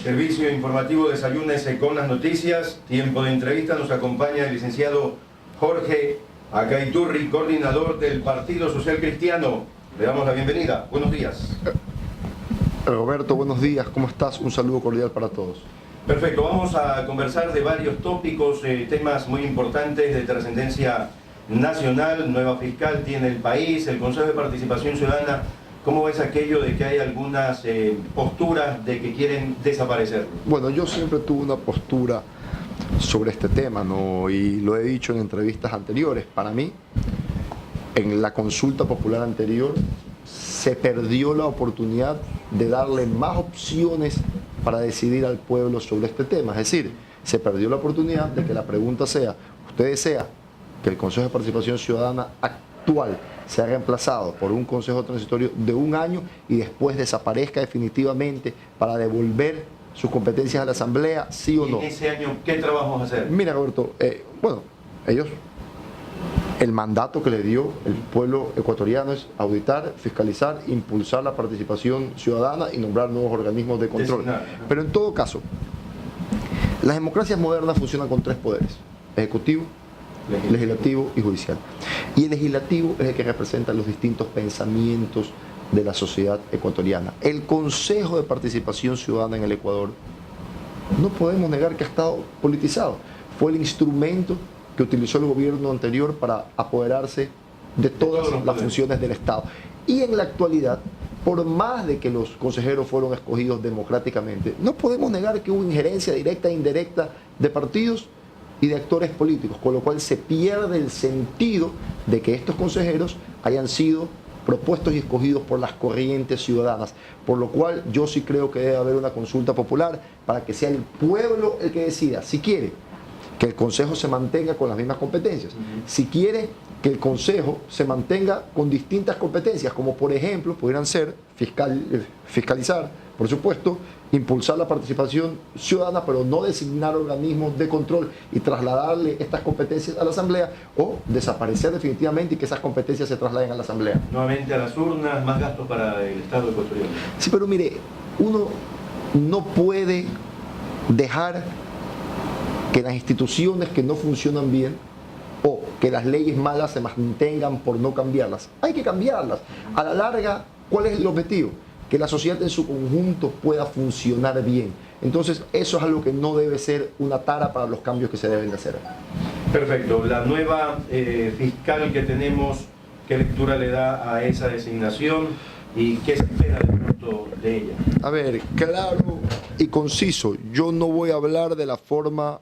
Servicio informativo Desayúnese con las noticias. Tiempo de entrevista. Nos acompaña el licenciado Jorge Acaiturri, coordinador del Partido Social Cristiano. Le damos la bienvenida. Buenos días. Roberto, buenos días. ¿Cómo estás? Un saludo cordial para todos. Perfecto. Vamos a conversar de varios tópicos, temas muy importantes de trascendencia nacional. Nueva fiscal tiene el país, el Consejo de Participación Ciudadana. ¿Cómo ves aquello de que hay algunas posturas de que quieren desaparecerlo? Bueno, yo siempre tuve una postura sobre este tema, ¿no? Y lo he dicho en entrevistas anteriores. Para mí, en la consulta popular anterior, se perdió la oportunidad de darle más opciones para decidir al pueblo sobre este tema. Es decir, se perdió la oportunidad de que la pregunta sea, ¿usted desea que el Consejo de Participación Ciudadana actual sea reemplazado por un consejo transitorio de un año y después desaparezca definitivamente para devolver sus competencias a la Asamblea, sí o no? ¿Y en ese año qué trabajo vamos a hacer? Mira, Roberto, ellos, el mandato que le dio el pueblo ecuatoriano es auditar, fiscalizar, impulsar la participación ciudadana y nombrar nuevos organismos de control. Pero en todo caso, las democracias modernas funcionan con tres poderes: ejecutivo, legislativo y judicial. Y el legislativo es el que representa los distintos pensamientos de la sociedad ecuatoriana. El Consejo de Participación Ciudadana en el Ecuador, no podemos negar que ha estado politizado. Fue el instrumento que utilizó el gobierno anterior para apoderarse de todas las funciones del Estado. Y en la actualidad, por más de que los consejeros fueron escogidos democráticamente, no podemos negar que hubo injerencia directa e indirecta de partidos y de actores políticos, con lo cual se pierde el sentido de que estos consejeros hayan sido propuestos y escogidos por las corrientes ciudadanas, por lo cual yo sí creo que debe haber una consulta popular para que sea el pueblo el que decida si quiere que el Consejo se mantenga con las mismas competencias, si quiere que el Consejo se mantenga con distintas competencias, como por ejemplo pudieran ser fiscalizar, por supuesto, impulsar la participación ciudadana, pero no designar organismos de control y trasladarle estas competencias a la Asamblea, o desaparecer definitivamente y que esas competencias se trasladen a la Asamblea. Nuevamente a las urnas, más gastos para el Estado ecuatoriano. Sí, pero mire, uno no puede dejar que las instituciones que no funcionan bien o que las leyes malas se mantengan por no cambiarlas. Hay que cambiarlas. A la larga, ¿cuál es el objetivo? Que la sociedad en su conjunto pueda funcionar bien. Entonces, eso es algo que no debe ser una tara para los cambios que se deben de hacer. Perfecto. La nueva fiscal que tenemos, ¿qué lectura le da a esa designación y qué se espera de pronto de ella? A ver, claro y conciso, yo no voy a hablar de la forma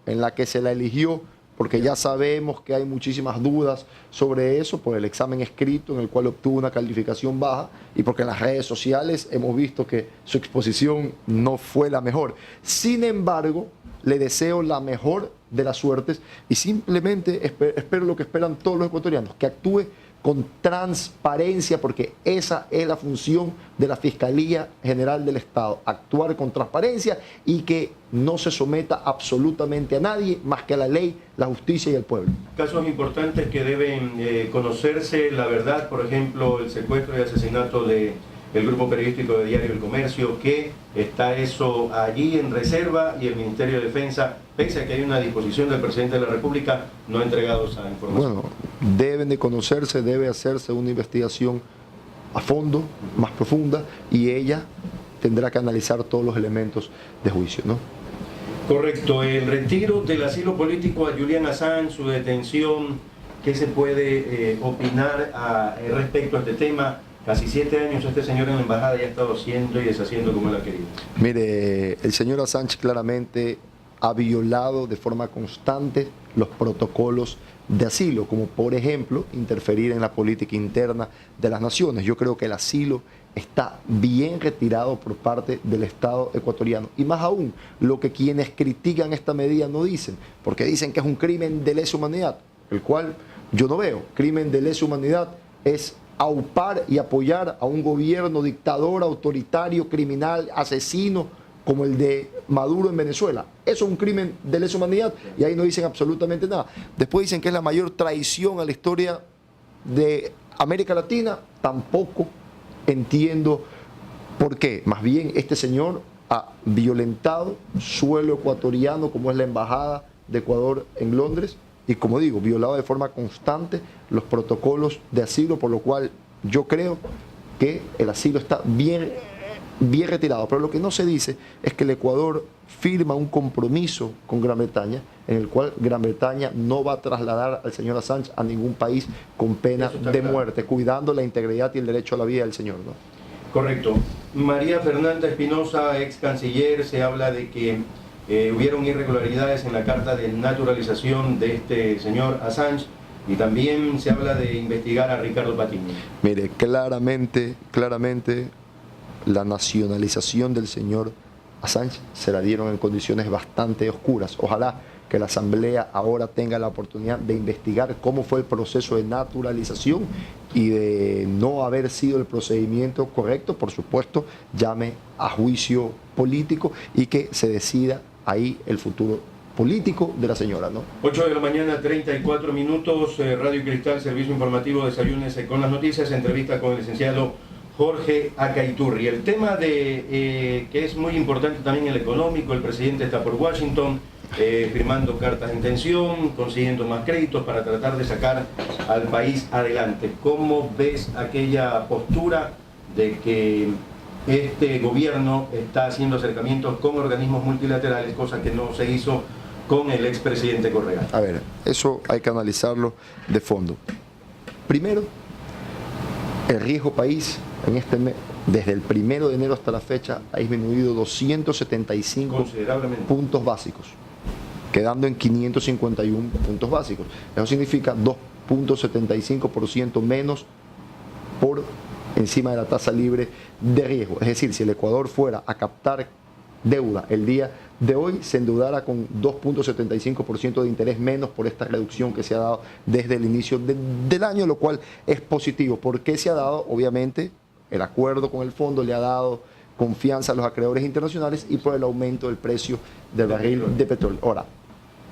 en la que se la eligió, porque ya sabemos que hay muchísimas dudas sobre eso por el examen escrito en el cual obtuvo una calificación baja y porque en las redes sociales hemos visto que su exposición no fue la mejor. Sin embargo, le deseo la mejor de las suertes y simplemente espero lo que esperan todos los ecuatorianos, que actúe con transparencia, porque esa es la función de la Fiscalía General del Estado, actuar con transparencia y que no se someta absolutamente a nadie más que a la ley, la justicia y el pueblo. Casos importantes que deben conocerse, la verdad, por ejemplo, el secuestro y asesinato del grupo periodístico de Diario El Comercio, que está eso allí en reserva y el Ministerio de Defensa, pese a que hay una disposición del presidente de la República, no ha entregado esa información. Bueno, deben de conocerse, debe hacerse una investigación a fondo, más profunda, y ella tendrá que analizar todos los elementos de juicio, ¿no? Correcto. El retiro del asilo político a Julian Assange, su detención, ¿qué se puede opinar respecto a este tema? Casi 7 años este señor en la embajada ya ha estado haciendo y deshaciendo como él ha querido. Mire, el señor Assange claramente ha violado de forma constante los protocolos de asilo, como por ejemplo interferir en la política interna de las naciones. Yo creo que el asilo está bien retirado por parte del Estado ecuatoriano. Y más aún, lo que quienes critican esta medida no dicen, porque dicen que es un crimen de lesa humanidad, el cual yo no veo. Crimen de lesa humanidad es aupar y apoyar a un gobierno dictador, autoritario, criminal, asesino, como el de Maduro en Venezuela. Eso es un crimen de lesa humanidad y ahí no dicen absolutamente nada. Después dicen que es la mayor traición a la historia de América Latina. Tampoco entiendo por qué. Más bien este señor ha violentado suelo ecuatoriano, como es la Embajada de Ecuador en Londres, y como digo, violado de forma constante los protocolos de asilo, por lo cual yo creo que el asilo está bien retirado. Pero lo que no se dice es que el Ecuador firma un compromiso con Gran Bretaña, en el cual Gran Bretaña no va a trasladar al señor Assange a ningún país con pena de muerte, cuidando la integridad y el derecho a la vida del señor, ¿no? Correcto. María Fernanda Espinosa, ex canciller, se habla de que hubieron irregularidades en la carta de naturalización de este señor Assange, y también se habla de investigar a Ricardo Patiño. Mire, claramente la nacionalización del señor Assange se la dieron en condiciones bastante oscuras. Ojalá que la Asamblea ahora tenga la oportunidad de investigar cómo fue el proceso de naturalización, y de no haber sido el procedimiento correcto, por supuesto, llame a juicio político y que se decida ahí el futuro político de la señora, ¿no? 8 de la mañana, 34 minutos, Radio Cristal, servicio informativo, desayúnese con las noticias, entrevista con el licenciado Jorge Acaiturri. El tema que es muy importante también, el económico. El presidente está por Washington firmando cartas de intención, consiguiendo más créditos para tratar de sacar al país adelante. ¿Cómo ves aquella postura de que este gobierno está haciendo acercamientos con organismos multilaterales, cosa que no se hizo con el expresidente Correa? A ver, eso hay que analizarlo de fondo. Primero, el riesgo país en este mes, desde el 1 de enero hasta la fecha, ha disminuido 275 puntos básicos, quedando en 551 puntos básicos. Eso significa 2.75% menos por encima de la tasa libre de riesgo. Es decir, si el Ecuador fuera a captar deuda el día de hoy, se endeudara con 2.75% de interés menos por esta reducción que se ha dado desde el inicio del año, lo cual es positivo. ¿Por qué se ha dado? Obviamente, el acuerdo con el fondo le ha dado confianza a los acreedores internacionales y por el aumento del precio del barril de petróleo. Ahora,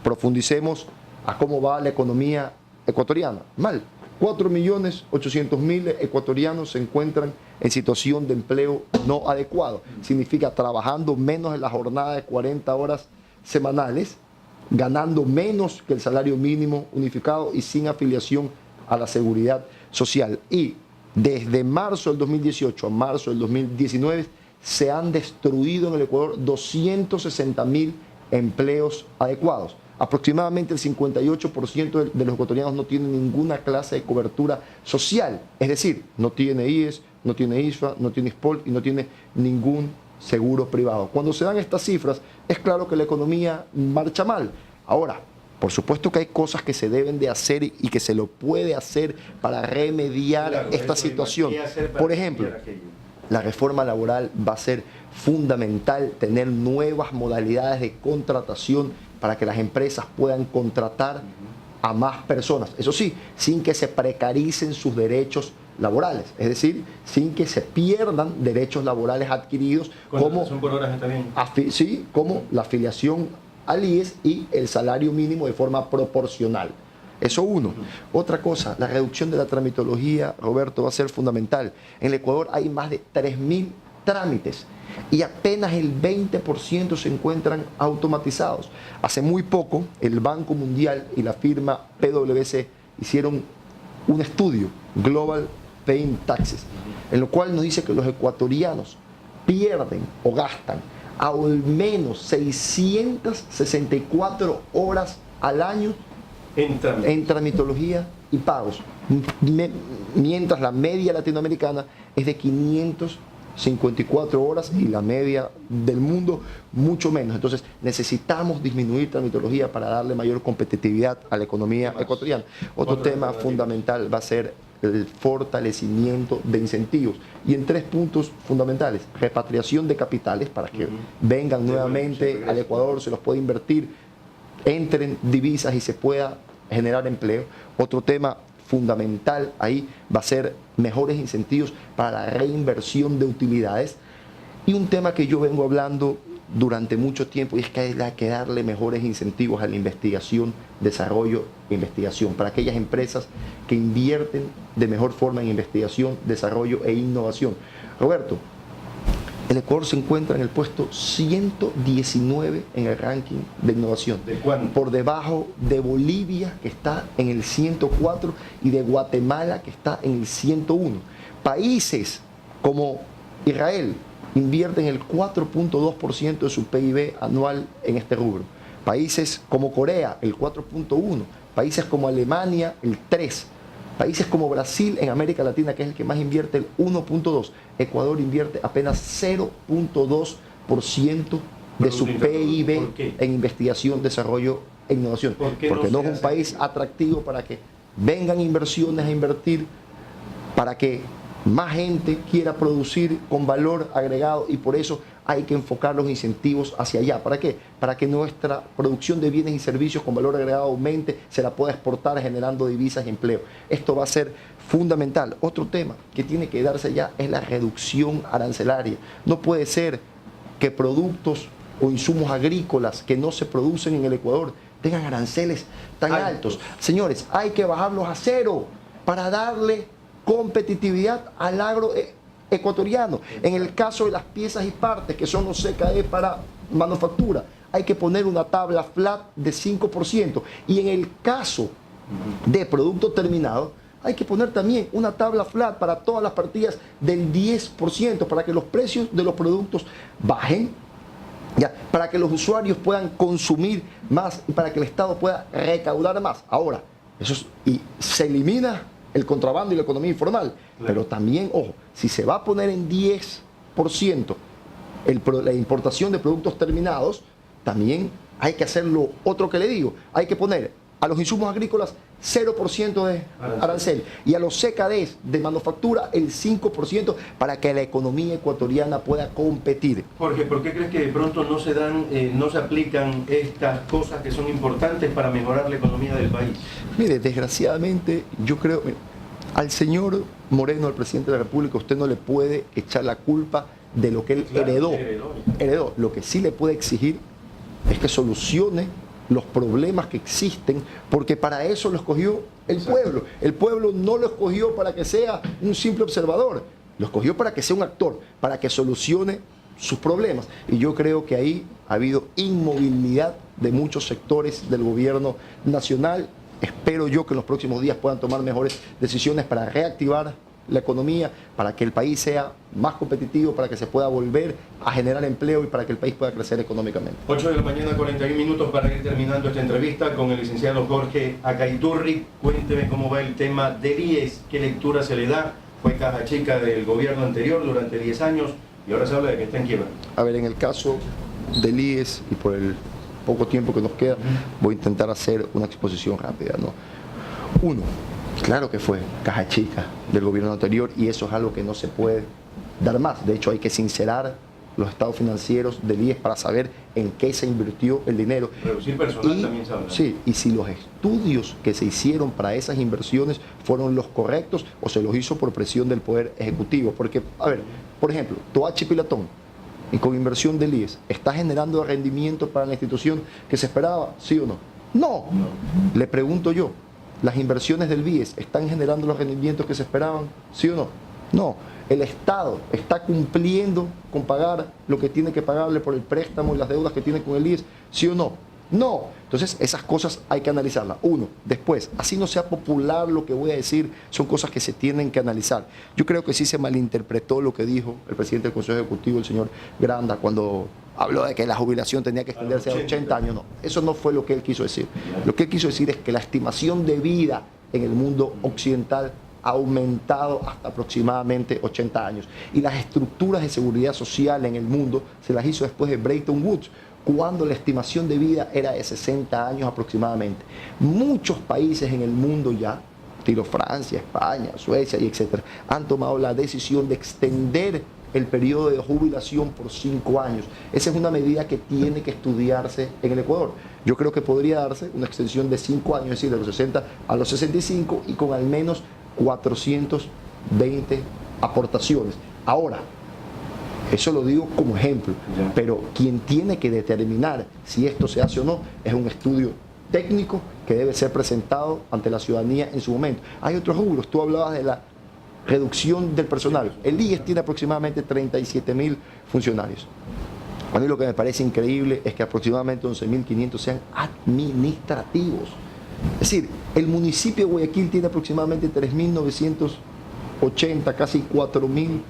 profundicemos a cómo va la economía ecuatoriana. Mal. 4.800.000 ecuatorianos se encuentran en situación de empleo no adecuado. Significa trabajando menos en la jornada de 40 horas semanales, ganando menos que el salario mínimo unificado y sin afiliación a la seguridad social. Y desde marzo del 2018 a marzo del 2019 se han destruido en el Ecuador 260.000 empleos adecuados. Aproximadamente el 58% de los ecuatorianos no tienen ninguna clase de cobertura social, es decir, no tiene IES, no tiene ISFA, no tiene ISPOL y no tiene ningún seguro privado. Cuando se dan estas cifras, es claro que la economía marcha mal. Ahora, por supuesto que hay cosas que se deben de hacer y que se lo puede hacer para remediar esta situación. Por ejemplo, la reforma laboral va a ser fundamental, tener nuevas modalidades de contratación para que las empresas puedan contratar a más personas. Eso sí, sin que se precaricen sus derechos laborales, es decir, sin que se pierdan derechos laborales adquiridos, como, por horas también. Sí, como la afiliación al IES y el salario mínimo de forma proporcional. Eso uno. Otra cosa, la reducción de la tramitología, Roberto, va a ser fundamental. En el Ecuador hay más de 3.000 trámites y apenas el 20% se encuentran automatizados. Hace muy poco el Banco Mundial y la firma PwC hicieron un estudio, Global Paying Taxes, en lo cual nos dice que los ecuatorianos pierden o gastan al menos 664 horas al año en tramitología y pagos, mientras la media latinoamericana es de 554 horas y la media del mundo mucho menos. Entonces necesitamos disminuir tramitología para darle mayor competitividad a la economía ecuatoriana. Otro tema fundamental va a ser el fortalecimiento de incentivos, y en 3 puntos fundamentales: repatriación de capitales para que vengan nuevamente al Ecuador, se los pueda invertir, entren divisas y se pueda generar empleo. Otro tema fundamental ahí va a ser mejores incentivos para la reinversión de utilidades, y un tema que yo vengo hablando durante mucho tiempo, y es que hay que darle mejores incentivos a la investigación, desarrollo e investigación para aquellas empresas que invierten de mejor forma en investigación, desarrollo e innovación. Roberto, El Ecuador se encuentra en el puesto 119 en el ranking de innovación. ¿De cuánto? Por debajo de Bolivia, que está en el 104, y de Guatemala, que está en el 101. Países como Israel invierten el 4.2% de su PIB anual en este rubro. Países como Corea, el 4.1%. Países como Alemania, el 3%. Países como Brasil en América Latina, que es el que más invierte, el 1.2%. Ecuador invierte apenas 0.2% de su PIB en investigación, desarrollo e innovación. Porque no es un país atractivo para que vengan inversiones a invertir, para que más gente quiera producir con valor agregado, y por eso hay que enfocar los incentivos hacia allá. ¿Para qué? Para que nuestra producción de bienes y servicios con valor agregado aumente, se la pueda exportar generando divisas y empleo. Esto va a ser fundamental. Otro tema que tiene que darse ya es la reducción arancelaria. No puede ser que productos o insumos agrícolas que no se producen en el Ecuador tengan aranceles tan altos. Señores, hay que bajarlos a cero para darle competitividad al agro ecuatoriano. En el caso de las piezas y partes, que son los CKE para manufactura, hay que poner una tabla flat de 5%. Y en el caso de producto terminado, hay que poner también una tabla flat para todas las partidas del 10%, para que los precios de los productos bajen, ¿ya? Para que los usuarios puedan consumir más y para que el Estado pueda recaudar más. Ahora, y se elimina el contrabando y la economía informal. Claro. Pero también, ojo, si se va a poner en 10% la importación de productos terminados, también hay que hacer lo otro que le digo. Hay que poner a los insumos agrícolas 0% de arancel y a los CKDs de manufactura el 5% para que la economía ecuatoriana pueda competir. Jorge, ¿por qué crees que de pronto no se aplican estas cosas que son importantes para mejorar la economía del país? Mire, desgraciadamente yo creo, al señor Moreno, al presidente de la República, usted no le puede echar la culpa de lo que él heredó. Lo que sí le puede exigir es que solucione los problemas que existen, porque para eso lo escogió el pueblo. El pueblo no lo escogió para que sea un simple observador, lo escogió para que sea un actor, para que solucione sus problemas. Y yo creo que ahí ha habido inmovilidad de muchos sectores del gobierno nacional. Espero yo que en los próximos días puedan tomar mejores decisiones para reactivar la economía, para que el país sea más competitivo, para que se pueda volver a generar empleo y para que el país pueda crecer económicamente. 8 de la mañana, 41 minutos para ir terminando esta entrevista con el licenciado Jorge Acaiturri. Cuénteme cómo va el tema del IES, qué lectura se le da. Fue caja chica del gobierno anterior durante 10 años y ahora se habla de que está en quiebra. A ver, en el caso del IES y por el poco tiempo que nos queda, voy a intentar hacer una exposición rápida, ¿no? Uno, claro que fue caja chica del gobierno anterior y eso es algo que no se puede dar más. De hecho, hay que sincerar los estados financieros del IES para saber en qué se invirtió el dinero. Reducir personal también se habla. Sí, y si los estudios que se hicieron para esas inversiones fueron los correctos o se los hizo por presión del Poder Ejecutivo. Porque, a ver, por ejemplo, Toachi Pilatón, y con inversión del IES, ¿está generando rendimiento para la institución que se esperaba? ¿Sí o no? No. Le pregunto yo, ¿las inversiones del BIES están generando los rendimientos que se esperaban? ¿Sí o no? No. ¿El Estado está cumpliendo con pagar lo que tiene que pagarle por el préstamo y las deudas que tiene con el IES? ¿Sí o no? No. Entonces, esas cosas hay que analizarlas. Uno. Después, así no sea popular lo que voy a decir, son cosas que se tienen que analizar. Yo creo que sí se malinterpretó lo que dijo el presidente del Consejo Ejecutivo, el señor Granda, cuando habló de que la jubilación tenía que extenderse a 80 años. No, eso no fue lo que él quiso decir. Lo que él quiso decir es que la estimación de vida en el mundo occidental ha aumentado hasta aproximadamente 80 años. Y las estructuras de seguridad social en el mundo se las hizo después de Bretton Woods, cuando la estimación de vida era de 60 años aproximadamente. Muchos países en el mundo ya, estilo Francia, España, Suecia y etcétera, han tomado la decisión de extender el periodo de jubilación por 5 años. Esa es una medida que tiene que estudiarse en el Ecuador. Yo creo que podría darse una extensión de 5 años, es decir, de los 60 a los 65 y con al menos 420 aportaciones. Ahora, eso lo digo como ejemplo, pero quien tiene que determinar si esto se hace o no es un estudio técnico que debe ser presentado ante la ciudadanía en su momento. Hay otros rubros, tú hablabas de la reducción del personal. El IES tiene aproximadamente 37.000 funcionarios. A mí lo que me parece increíble es que aproximadamente 11.500 sean administrativos. Es decir, el municipio de Guayaquil tiene aproximadamente 3.980, casi 4.000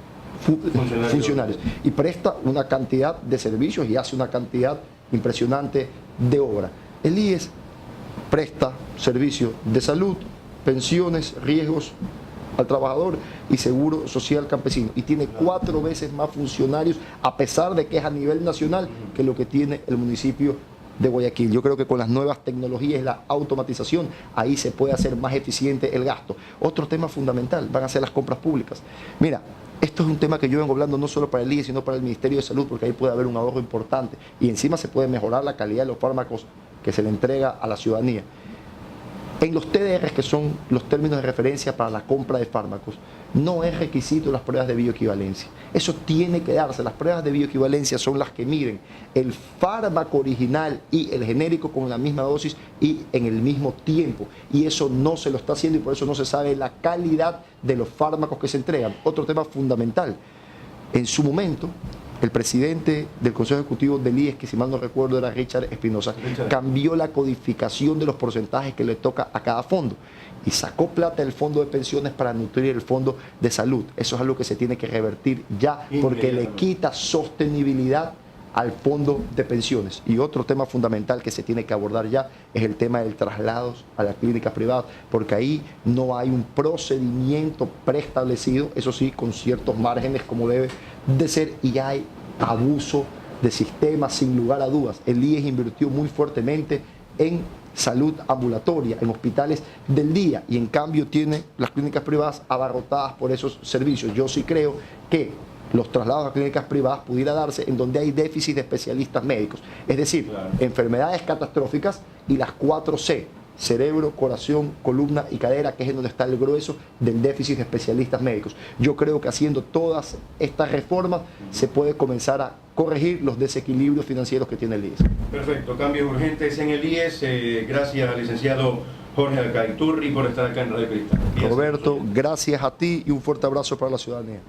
funcionarios y presta una cantidad de servicios y hace una cantidad impresionante de obra. El IES presta servicios de salud, pensiones, riesgos al trabajador y seguro social campesino, y tiene 4 veces más funcionarios, a pesar de que es a nivel nacional, que lo que tiene el municipio de Guayaquil. Yo creo que con las nuevas tecnologías y la automatización, ahí se puede hacer más eficiente el gasto. Otro tema fundamental van a ser las compras públicas. Mira, esto es un tema que yo vengo hablando no solo para el IES, sino para el Ministerio de Salud, porque ahí puede haber un ahorro importante y encima se puede mejorar la calidad de los fármacos que se le entrega a la ciudadanía. En los TDR, que son los términos de referencia para la compra de fármacos, no es requisito las pruebas de bioequivalencia. Eso tiene que darse. Las pruebas de bioequivalencia son las que miden el fármaco original y el genérico con la misma dosis y en el mismo tiempo. Y eso no se lo está haciendo y por eso no se sabe la calidad de los fármacos que se entregan. Otro tema fundamental. En su momento, el presidente del Consejo Ejecutivo del IES, que si mal no recuerdo era Richard Espinosa, cambió la codificación de los porcentajes que le toca a cada fondo y sacó plata del fondo de pensiones para nutrir el fondo de salud. Eso es algo que se tiene que revertir ya, porque le quita sostenibilidad al fondo de pensiones. Y otro tema fundamental que se tiene que abordar ya es el tema del traslado a las clínicas privadas, porque ahí no hay un procedimiento preestablecido, eso sí, con ciertos márgenes como debe de ser, y hay abuso de sistemas sin lugar a dudas. El IES invirtió muy fuertemente en salud ambulatoria, en hospitales del día, y en cambio tiene las clínicas privadas abarrotadas por esos servicios. Yo sí creo que los traslados a clínicas privadas pudiera darse en donde hay déficit de especialistas médicos, es decir, enfermedades catastróficas y las 4C, cerebro, corazón, columna y cadera, que es en donde está el grueso del déficit de especialistas médicos. Yo creo que haciendo todas estas reformas se puede comenzar a corregir los desequilibrios financieros que tiene el IES. Perfecto, cambios urgentes en el IES. Gracias al licenciado Jorge Alcaiturri por estar acá en Radio Cristal. Roberto, gracias a ti y un fuerte abrazo para la ciudadanía.